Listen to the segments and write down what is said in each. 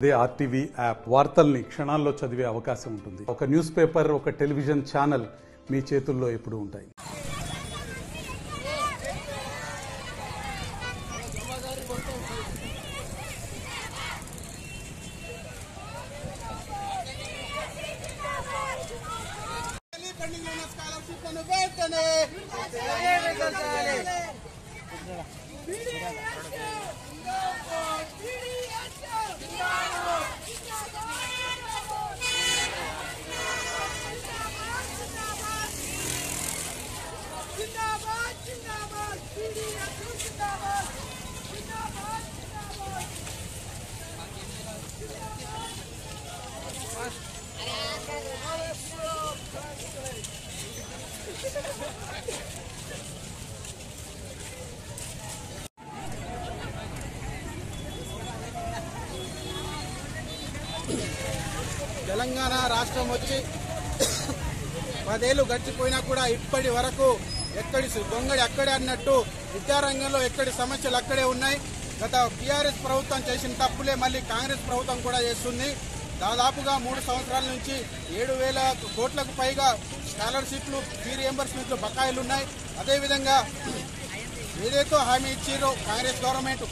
అదే RTV app వార్తల్ని క్షణాల్లో చదివే అవకాశం ఉంటుంది. ఒక న్యూస్ పేపర్, ఒక టెలివిజన్ ఛానల్ మీ చేతుల్లో ఎప్పుడూ ఉంటాయి. తెలంగాణ రాష్ట్రం వచ్చి 10 ఏళ్లు గడిచిపోయినా కూడా ఇప్పటి వరకు ఎక్కడి దొంగడి అక్కడే అన్నట్టు విద్యారంగంలో ఎక్కడి సమస్యలు అక్కడే ఉన్నాయి. గత టీఆర్ఎస్ ప్రభుత్వం చేసిన తప్పులే మళ్ళీ కాంగ్రెస్ ప్రభుత్వం కూడా చేస్తుంది. దాదాపుగా 3 సంవత్సరాల నుంచి 7,000 కోట్లకు పైగా స్కాలర్షిప్లు, ఫీ రియంబర్స్మెంట్లు బకాయిలు ఉన్నాయి. అదేవిధంగా ఏదైతే హామీ ఇచ్చారో కాంగ్రెస్ గవర్నమెంట్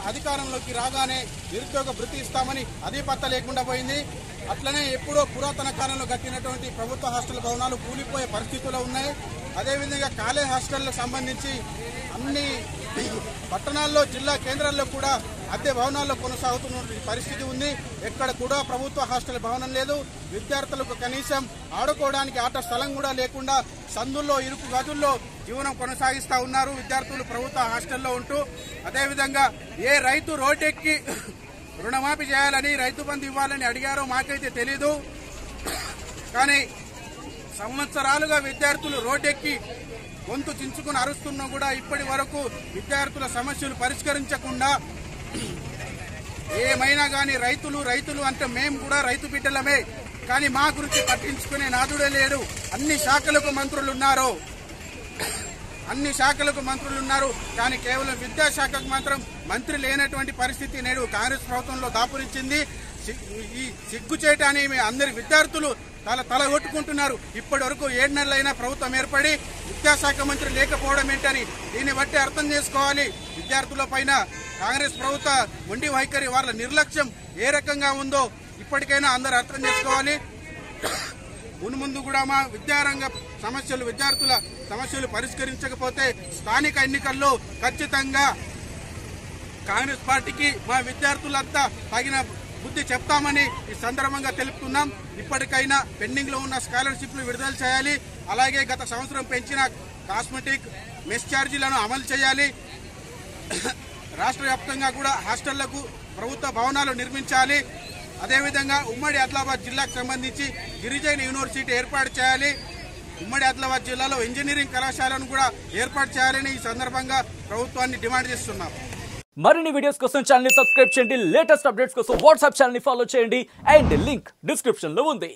అధికారంలోకి రాగానే నిరుద్యోగ భృతి ఇస్తామని అది పత్త లేకుండా పోయింది. అట్లనే ఎప్పుడో పురాతన కాలంలో కట్టినటువంటి ప్రభుత్వ హాస్టల్ భవనాలు కూలిపోయే పరిస్థితుల్లో ఉన్నాయి. అదేవిధంగా కాలేజ్ హాస్టళ్లకు సంబంధించి అన్ని పట్టణాల్లో, జిల్లా కేంద్రాల్లో కూడా అద్దె భవనాల్లో కొనసాగుతున్న పరిస్థితి ఉంది. ఎక్కడ కూడా ప్రభుత్వ హాస్టల్ భవనం లేదు. విద్యార్థులకు కనీసం ఆడుకోవడానికి ఆట స్థలం కూడా లేకుండా సందుల్లో, ఇరుకు గదుల్లో జీవనం కొనసాగిస్తూ ఉన్నారు విద్యార్థులు ప్రభుత్వ హాస్టల్లో ఉంటూ. అదేవిధంగా ఏ రైతు రోడ్డెక్కి రుణమాఫీ చేయాలని, రైతు బంధు ఇవ్వాలని అడిగారో మాకైతే తెలీదు. కానీ సంవత్సరాలుగా విద్యార్థులు రోడ్డెక్కి గొంతు చించుకుని అరుస్తున్నా కూడా ఇప్పటి వరకు విద్యార్థుల సమస్యలు పరిష్కరించకుండా, ఏమైనా కానీ రైతులు అంటే మేము కూడా రైతు బిడ్డలమే, కానీ మా గురించి పట్టించుకునే నాదుడే లేడు. అన్ని శాఖలకు మంత్రులు ఉన్నారు కానీ కేవలం విద్యాశాఖకు మాత్రం మంత్రి లేనటువంటి పరిస్థితి నేడు కాంగ్రెస్ ప్రభుత్వంలో దాపురించింది. ఈ సిగ్గుచేటని అందరి విద్యార్థులు తల కొట్టుకుంటున్నారు. ఇప్పటి వరకు 7 నెలలైనా ప్రభుత్వం ఏర్పడి విద్యాశాఖ మంత్రి లేకపోవడం ఏంటని దీన్ని బట్టి అర్థం చేసుకోవాలి. విద్యార్థుల పైన కాంగ్రెస్ ప్రభుత్వ మొండి వైఖరి, వాళ్ళ నిర్లక్ష్యం ఏ రకంగా ఉందో ఇప్పటికైనా అందరూ అర్థం చేసుకోవాలి. మున్ముందు కూడా మా విద్యారంగ సమస్యలు, విద్యార్థుల సమస్యలు పరిష్కరించకపోతే స్థానిక ఎన్నికల్లో ఖచ్చితంగా కాంగ్రెస్ పార్టీకి మా విద్యార్థులంతా తగిన బుద్ధి చెప్తామని ఈ సందర్భంగా తెలుపుతున్నాం. ఇప్పటికైనా పెండింగ్ లో ఉన్న స్కాలర్షిప్లు విడుదల చేయాలి. అలాగే గత సంవత్సరం పెంచిన కాస్మెటిక్ మెస్ ఛార్జీలను అమలు చేయాలి. రాష్ట్ర వ్యాప్తంగా కూడా హాస్టళ్లకు ప్రభుత్వ భవనాలు నిర్మించాలి. అదేవిధంగా ఉమ్మడి ఆదిలాబాద్ జిల్లాకు సంబంధించి గిరిజన యూనివర్సిటీ ఏర్పాటు చేయాలి. ఉమ్మడి ఆదిలాబాద్ జిల్లాలో ఇంజనీరింగ్ కళాశాలను కూడా ఏర్పాటు చేయాలని ఈ సందర్భంగా ప్రభుత్వాన్ని డిమాండ్ చేస్తున్నాం. మరిన్ని వీడియోస్ కోసం ఛానల్ ని సబ్స్క్రైబ్ చేయండి. లేటెస్ట్ అప్డేట్స్ కోసం వాట్సాప్ ఛానల్ ని ఫాలో చేయండి. అండ్ లింక్ డిస్క్రిప్షన్ లో ఉంది.